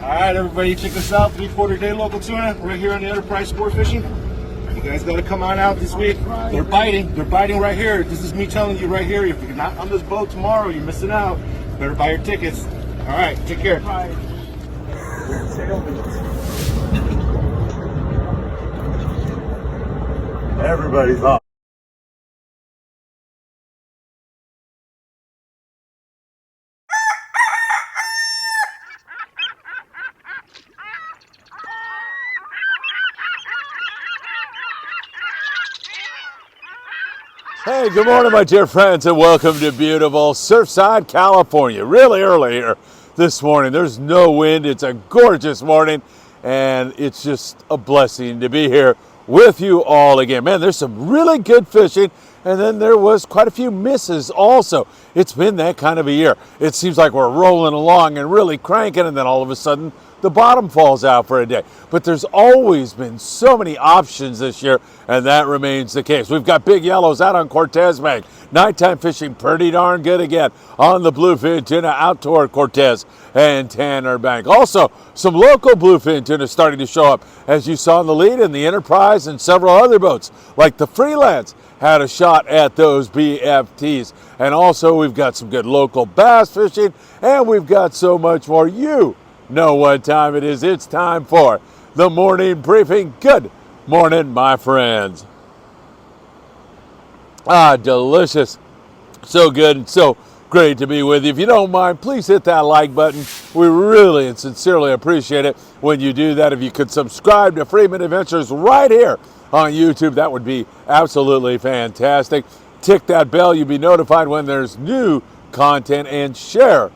All right, everybody, check this out. 3/4 day local tuna right here on the Enterprise Sportfishing. You guys got to come on out this week. They're biting. They're biting right here. This is me telling you right here. If you're not on this boat tomorrow, you're missing out. Better buy your tickets. All right, take care. Everybody's off. Hey, good morning, my dear friends, and welcome to beautiful Surfside, California. Really early here this morning. There's no wind. It's a gorgeous morning, and it's just a blessing to be here with you all again. Man, there's some really good fishing, and then there was quite a few misses also. It's been that kind of a year. It seems like we're rolling along and really cranking, and then all of a sudden, the bottom falls out for a day. But there's always been so many options this year, and that remains the case. We've got big yellows out on Cortez Bank. Nighttime fishing pretty darn good again on the bluefin tuna out toward Cortez and Tanner Bank. Also, some local bluefin tuna starting to show up, as you saw in the lead in the Enterprise and several other boats, like the Freelance had a shot at those BFTs. And also, we've got some good local bass fishing, and we've got so much more. You know what time it is. It's time for the morning briefing. Good morning, my friends. Delicious. So good and so great to be with you. If you don't mind, please hit that like button. We really and sincerely appreciate it when you do that. If you could subscribe to Friedman Adventures right here on YouTube, that would be absolutely fantastic. Tick that bell. You'll be notified when there's new content, and share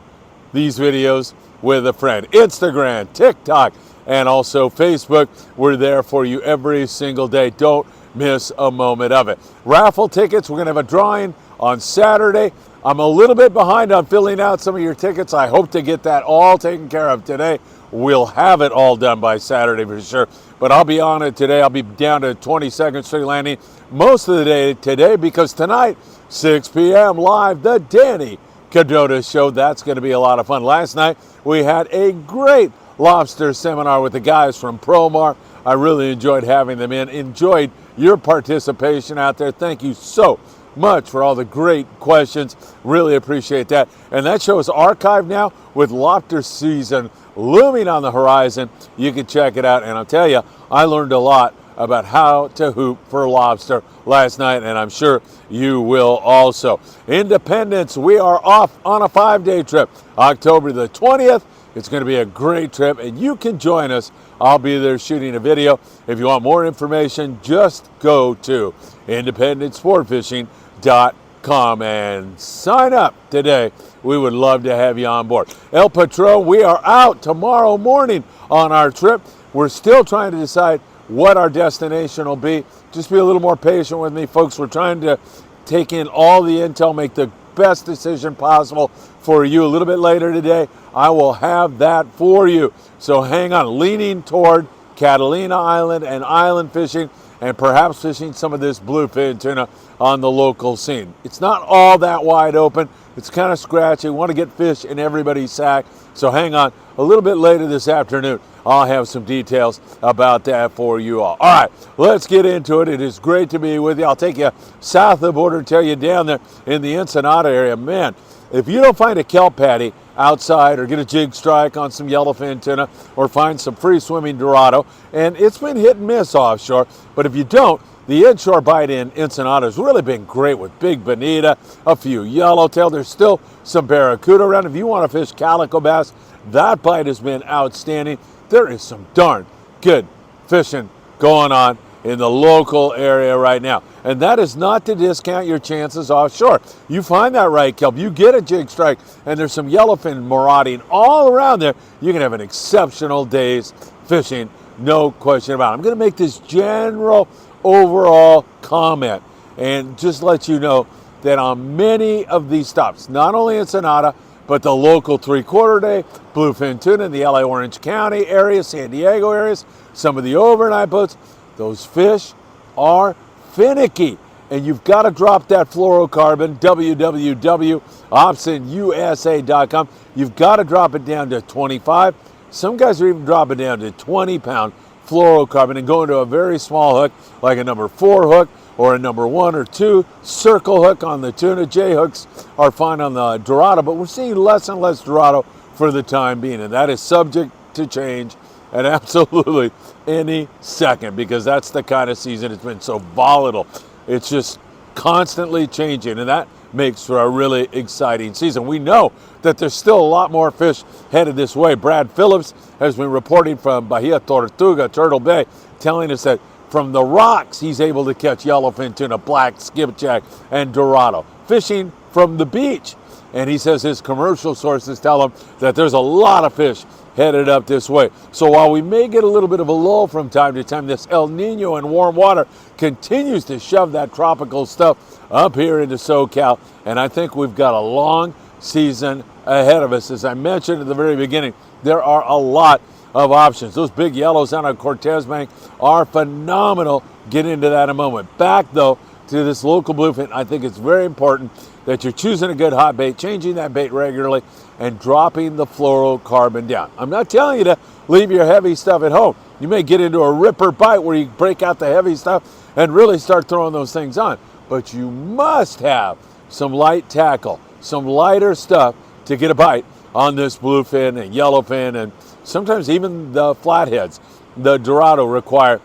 these videos with a friend. Instagram, TikTok, and also Facebook. We're there for you every single day. Don't miss a moment of it. Raffle tickets, we're going to have a drawing on Saturday. I'm a little bit behind on filling out some of your tickets. I hope to get that all taken care of today. We'll have it all done by Saturday for sure. But I'll be on it today. I'll be down to 22nd Street Landing most of the day today, because tonight, 6 p.m. live, the Danny Cadota Show. That's going to be a lot of fun. Last night, we had a great lobster seminar with the guys from Promar. I really enjoyed having them in. Enjoyed your participation out there. Thank you so much for all the great questions. Really appreciate that. And that show is archived now with lobster season looming on the horizon. You can check it out. And I'll tell you, I learned a lot about how to hoop for lobster last night, and I'm sure you will also. Independence, we are off on a 5-day trip. October the 20th. It's going to be a great trip, and you can join us. I'll be there shooting a video. If you want more information, just go to independencesportfishing.com and sign up today. We would love to have you on board. El Patron, we are out tomorrow morning on our trip. We're still trying to decide what our destination will be. Just be a little more patient with me, folks. We're trying to take in all the intel, make the best decision possible for you. A little bit later today, I will have that for you. So hang on. Leaning toward Catalina Island and island fishing, and perhaps fishing some of this bluefin tuna on the local scene. It's not all that wide open. It's kind of scratchy. We want to get fish in everybody's sack. So hang on. A little bit later this afternoon, I'll have some details about that for you all. All right, let's get into it. It is great to be with you. I'll take you south of the border, tell you down there in the Ensenada area. Man, if you don't find a kelp patty outside, or get a jig strike on some yellowfin tuna, or find some free swimming dorado, and it's been hit and miss offshore, but if you don't, the inshore bite in Ensenada has really been great with big bonita, a few yellowtail. There's still some barracuda around. If you want to fish calico bass, that bite has been outstanding. There is some darn good fishing going on in the local area right now. And that is not to discount your chances offshore. You find that right kelp, you get a jig strike, and there's some yellowfin marauding all around there, you can have an exceptional day's fishing, no question about it. I'm going to make this general overall comment and just let you know that on many of these stops, not only Ensenada, but the local 3/4 day, bluefin tuna in the LA Orange County area, San Diego areas, some of the overnight boats, those fish are finicky. And you've got to drop that fluorocarbon, www.opsonusa.com. You've got to drop it down to 25 Some guys are even dropping down to 20-pound fluorocarbon and going to a very small hook, like a number 4 hook or a number 1 or 2 circle hook on the tuna. J hooks are fine on the Dorado, but we're seeing less and less Dorado for the time being, and that is subject to change at absolutely any second, because that's the kind of season. It's been so volatile. It's just constantly changing, and that makes for a really exciting season. We know that there's still a lot more fish headed this way. Brad Phillips has been reporting from Bahia Tortuga, Turtle Bay, telling us that from the rocks he's able to catch yellowfin tuna, black, skipjack, and Dorado, fishing from the beach. And he says his commercial sources tell him that there's a lot of fish headed up this way. So while we may get a little bit of a lull from time to time, this El Nino and warm water continues to shove that tropical stuff up here into SoCal, and I think we've got a long season ahead of us. As I mentioned at the very beginning, there are a lot of options. Those big yellows down on Cortez Bank are phenomenal. Get into that in a moment. Back, though, to this local bluefin, I think it's very important that you're choosing a good hot bait, changing that bait regularly, and dropping the fluorocarbon down. I'm not telling you to leave your heavy stuff at home. You may get into a ripper bite where you break out the heavy stuff and really start throwing those things on. But you must have some light tackle, some lighter stuff to get a bite on this bluefin and yellowfin, and sometimes even the flatheads. The Dorado require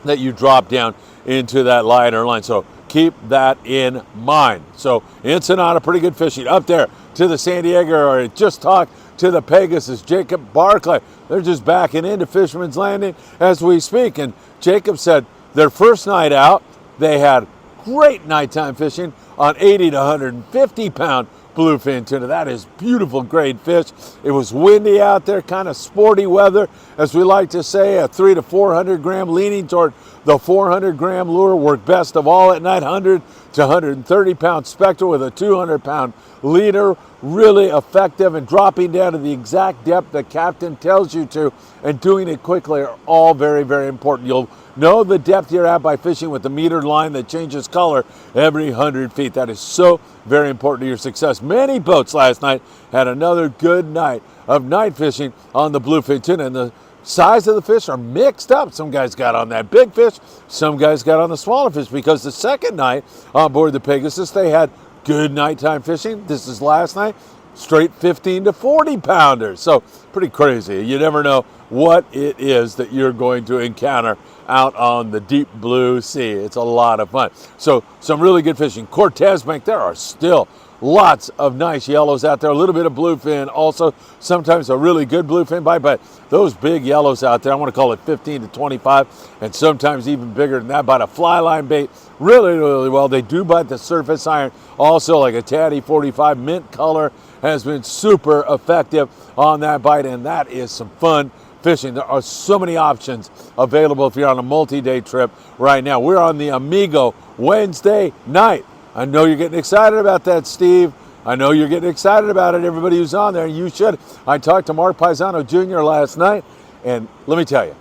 that you drop down into that lighter line. So keep that in mind. So Ensenada, pretty good fishing. Up there to the San Diego, or just talked to the Pegasus, Jacob Barclay. They're just backing into Fisherman's Landing as we speak. And Jacob said their first night out, they had great nighttime fishing on 80 to 150 pound bluefin tuna. That is beautiful grade fish. It was windy out there, kind of sporty weather, as we like to say. A 300 to 400 gram, leaning toward the 400 gram lure. Worked best of all at night. 100 to 130 pound spectral with a 200 pound leader. Really effective, and dropping down to the exact depth the captain tells you to, and doing it quickly are all very, very important. You'll know the depth you're at by fishing with the metered line that changes color every 100 feet. That is so very important to your success. Many boats last night had another good night of night fishing on the bluefin tuna, and the size of the fish are mixed up. Some guys got on that big fish, some guys got on the smaller fish, because the second night on board the Pegasus, they had good nighttime fishing. This is last night, straight 15 to 40 pounders. So pretty crazy. You never know what it is that you're going to encounter out on the deep blue sea. It's a lot of fun. So some really good fishing. Cortez Bank, there are still lots of nice yellows out there. A little bit of bluefin also, sometimes a really good bluefin bite, but those big yellows out there, I want to call it 15 to 25, and sometimes even bigger than that. Bite a fly line bait really, really well. They do bite the surface iron also, like a Tatty 45. Mint color has been super effective on that bite, and that is some fun fishing. There are so many options available if you're on a multi-day trip right now. We're on the Amigo Wednesday night. I know you're getting excited about that, Steve. I know you're getting excited about it, everybody who's on there, and you should. I talked to Mark Paisano Jr. last night, and let me tell you,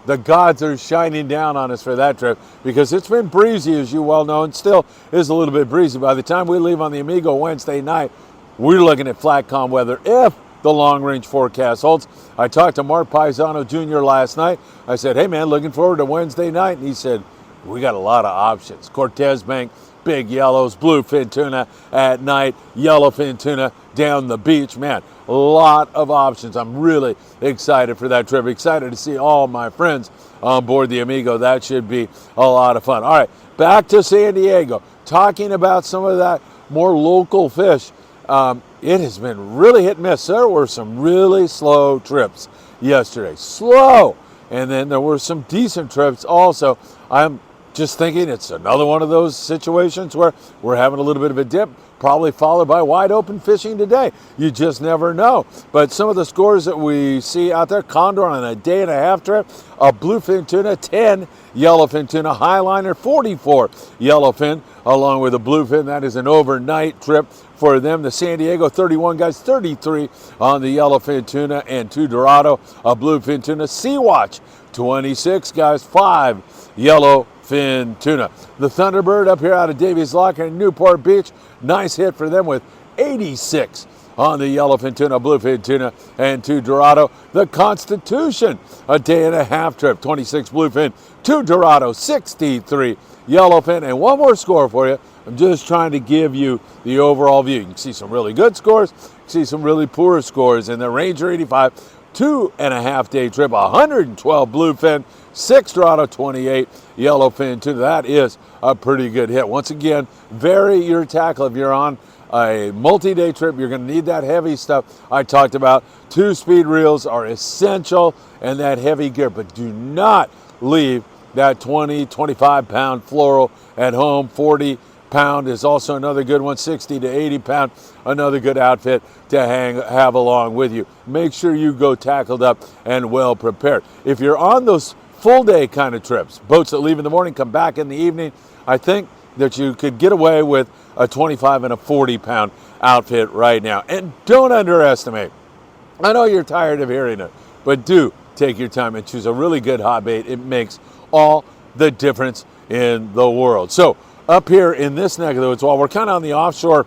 the gods are shining down on us for that trip, because it's been breezy, as you well know, and still is a little bit breezy. By the time we leave on the Amigo Wednesday night, we're looking at flat calm weather if the long-range forecast holds. I talked to Mark Paisano Jr. last night. I said, hey, man, looking forward to Wednesday night. And he said, we got a lot of options. Cortez Bank, big yellows, bluefin tuna at night, yellowfin tuna down the beach. Man, a lot of options. I'm really excited for that trip. Excited to see all my friends on board the Amigo. That should be a lot of fun. All right, back to San Diego. Talking about some of that more local fish. It has been really hit and miss. There were some really slow trips yesterday. Slow. And then there were some decent trips also. I'm just thinking it's another one of those situations where we're having a little bit of a dip, probably followed by wide open fishing today. You just never know. But some of the scores that we see out there: Condor on a day and a half trip, a bluefin tuna, 10 yellowfin tuna, highliner, 44 yellowfin, along with a bluefin. That is an overnight trip for them. The San Diego 31 guys, 33 on the yellowfin tuna and 2 Dorado, a bluefin tuna. Sea Watch, 26 guys, 5 yellowfin tuna. The Thunderbird up here out of Davies Lock in Newport Beach, nice hit for them with 86 on the yellowfin tuna, bluefin tuna, and 2 Dorado. The Constitution, a day and a half trip, 26 bluefin, 2 Dorado, 63 yellowfin. And one more score for you. I'm just trying to give you the overall view. You can see some really good scores, see some really poor scores. In the Ranger 85, 2.5 day trip, 112 bluefin, 6 Dorado, 28 yellowfin tuna. That is a pretty good hit. Once again, vary your tackle. If you're on a multi-day trip, you're going to need that heavy stuff I talked about. 2-speed reels are essential and that heavy gear, but do not leave that 20, 25-pound fluoro at home. 40-pound is also another good one. 60 to 80-pound, another good outfit to have along with you. Make sure you go tackled up and well prepared. If you're on those full-day kind of trips, boats that leave in the morning, come back in the evening, I think that you could get away with a 25 and a 40-pound outfit right now. And don't underestimate. I know you're tired of hearing it, but do take your time and choose a really good hot bait. It makes all the difference in the world. So up here in this neck of the woods, while we're kind of on the offshore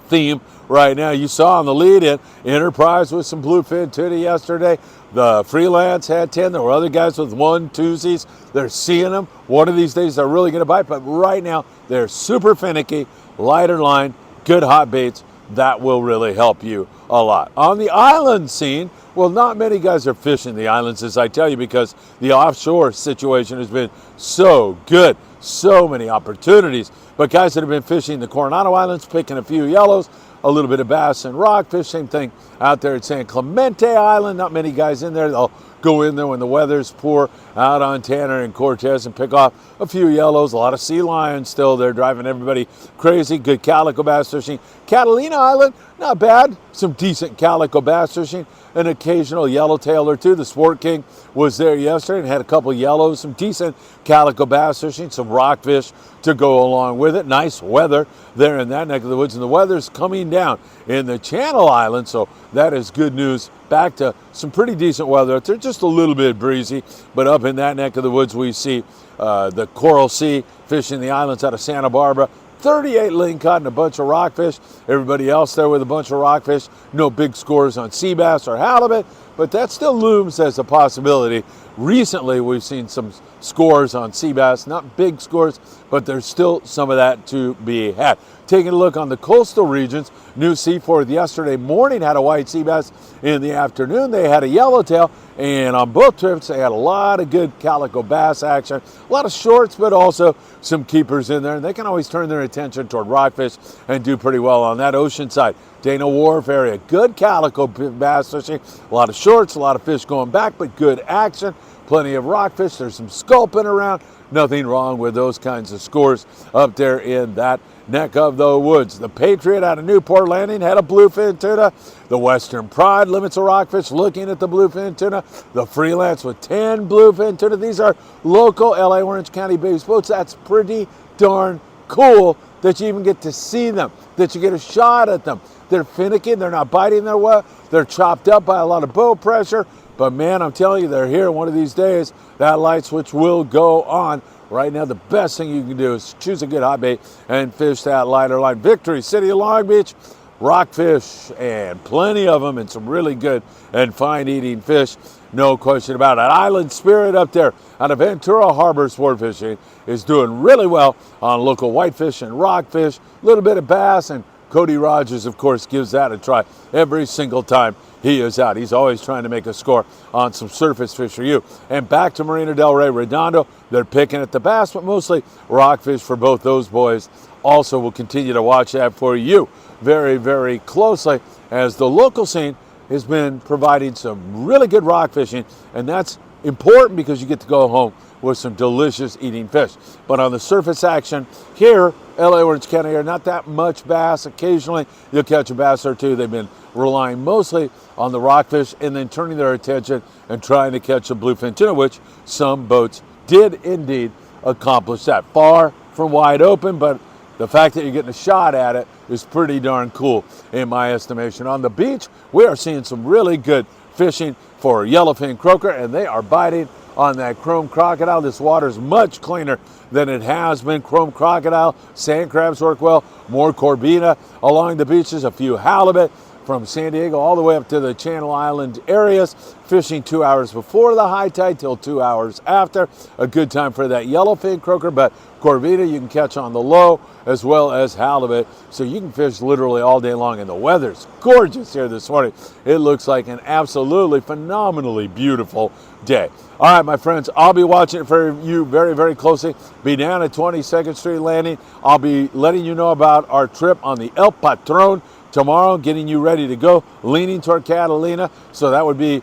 theme right now, you saw on the lead-in, Enterprise with some bluefin tuna yesterday. The Freelance had 10. There were other guys with 1, 2s. They're seeing them. One of these days they're really going to bite, but right now they're super finicky, lighter line, good hot baits. That will really help you a lot. On the island scene, well, not many guys are fishing the islands, as I tell you, because the offshore situation has been so good. So many opportunities. But guys that have been fishing the Coronado Islands, picking a few yellows, a little bit of bass and rockfish. Same thing out there at San Clemente Island. Not many guys in there. They'll go in there when the weather's poor out on Tanner and Cortez and pick off a few yellows. A lot of sea lions still there driving everybody crazy. Good calico bass fishing. Catalina Island, not bad. Some decent calico bass fishing. An occasional yellowtail or two. The Sport King was there yesterday and had a couple yellows. Some decent calico bass fishing. Some rockfish to go along with it. Nice weather there in that neck of the woods. And the weather's coming down in the Channel Islands, so that is good news. Back to some pretty decent weather out there. Just a little bit breezy, but up in that neck of the woods we see the Coral Sea fishing the islands out of Santa Barbara. 38 lingcod and a bunch of rockfish. Everybody else there with a bunch of rockfish. No big scores on sea bass or halibut, but that still looms as a possibility. Recently, we've seen some scores on sea bass, not big scores, but there's still some of that to be had. Taking a look on the coastal regions, New Seaforth yesterday morning had a white sea bass. In the afternoon, they had a yellowtail, and on both trips, they had a lot of good calico bass action. A lot of shorts, but also some keepers in there, and they can always turn their attention toward rockfish and do pretty well on that ocean side. Dana Wharf area, good calico bass fishing. A lot of shorts, a lot of fish going back, but good action. Plenty of rockfish. There's some sculpin around. Nothing wrong with those kinds of scores up there in that neck of the woods. The Patriot out of Newport Landing had a bluefin tuna. The Western Pride limits of rockfish looking at the bluefin tuna. The Freelance with 10 bluefin tuna. These are local LA Orange County based boats. That's pretty darn cool that you even get to see them, that you get a shot at them. They're finicky, they're not biting their well, they're chopped up by a lot of boat pressure, but man, I'm telling you, they're here one of these days. That light switch will go on. Right now, the best thing you can do is choose a good hot bait and fish that lighter line. Victory, City of Long Beach, rockfish, and plenty of them, and some really good and fine eating fish. No question about it. Island Spirit up there out of Ventura Harbor Sport Fishing is doing really well on local whitefish and rockfish, a little bit of bass, and Cody Rogers, of course, gives that a try every single time he is out. He's always trying to make a score on some surface fish for you. And back to Marina del Rey Redondo, they're picking at the bass, but mostly rockfish for both those boys. Also, we'll continue to watch that for you very, very closely, as the local scene has been providing some really good rock fishing, and that's important because you get to go home with some delicious eating fish. But on the surface action here, LA Orange County area, not that much bass. Occasionally you'll catch a bass or two. They've been relying mostly on the rockfish and then turning their attention and trying to catch a bluefin tuna, which some boats did indeed accomplish that. Far from wide open, but the fact that you're getting a shot at it is pretty darn cool in my estimation. On the beach, we are seeing some really good fishing for yellowfin croaker, and they are biting on that chrome crocodile. This water is much cleaner than it has been. Chrome crocodile, sand crabs work well, more corbina along the beaches, a few halibut, from San Diego all the way up to the Channel Island areas, fishing 2 hours before the high tide till 2 hours after. A good time for that yellowfin croaker, but corvina you can catch on the low as well as halibut. So you can fish literally all day long, and the weather's gorgeous here this morning. It looks like an absolutely phenomenally beautiful day. All right, my friends, I'll be watching it for you very, very closely. Be down at 22nd Street Landing. I'll be letting you know about our trip on the El Patron tomorrow, getting you ready to go, leaning toward Catalina. So that would be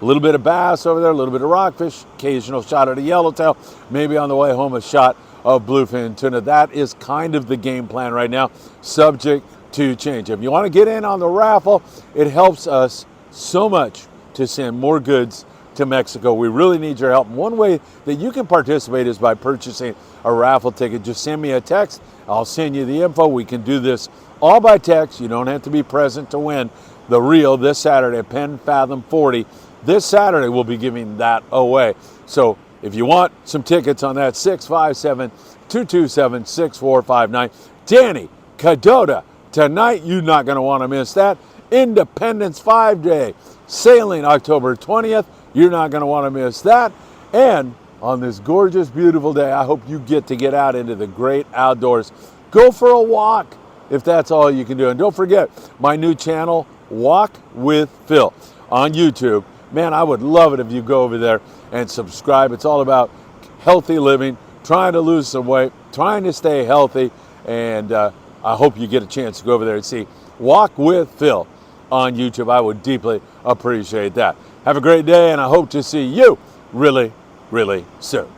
a little bit of bass over there, a little bit of rockfish, occasional shot at a yellowtail, maybe on the way home a shot of bluefin tuna. That is kind of the game plan right now, subject to change. If you want to get in on the raffle, it helps us so much to send more goods to Mexico. We really need your help. One way that you can participate is by purchasing a raffle ticket. Just send me a text. I'll send you the info. We can do this all by text. You don't have to be present to win the reel this Saturday at Penn Fathom 40. This Saturday we'll be giving that away. So if you want some tickets on that, 657-227-6459. Danny Cadota tonight. You're not going to want to miss that. Independence 5-Day sailing October 20th. You're not going to want to miss that. And on this gorgeous, beautiful day, I hope you get out into the great outdoors. Go for a walk if that's all you can do. And don't forget my new channel, Walk with Phil, on YouTube. Man, I would love it if you go over there and subscribe. It's all about healthy living, trying to lose some weight, trying to stay healthy. And I hope you get a chance to go over there and see Walk with Phil on YouTube. I would deeply appreciate that. Have a great day, and I hope to see you really, really soon.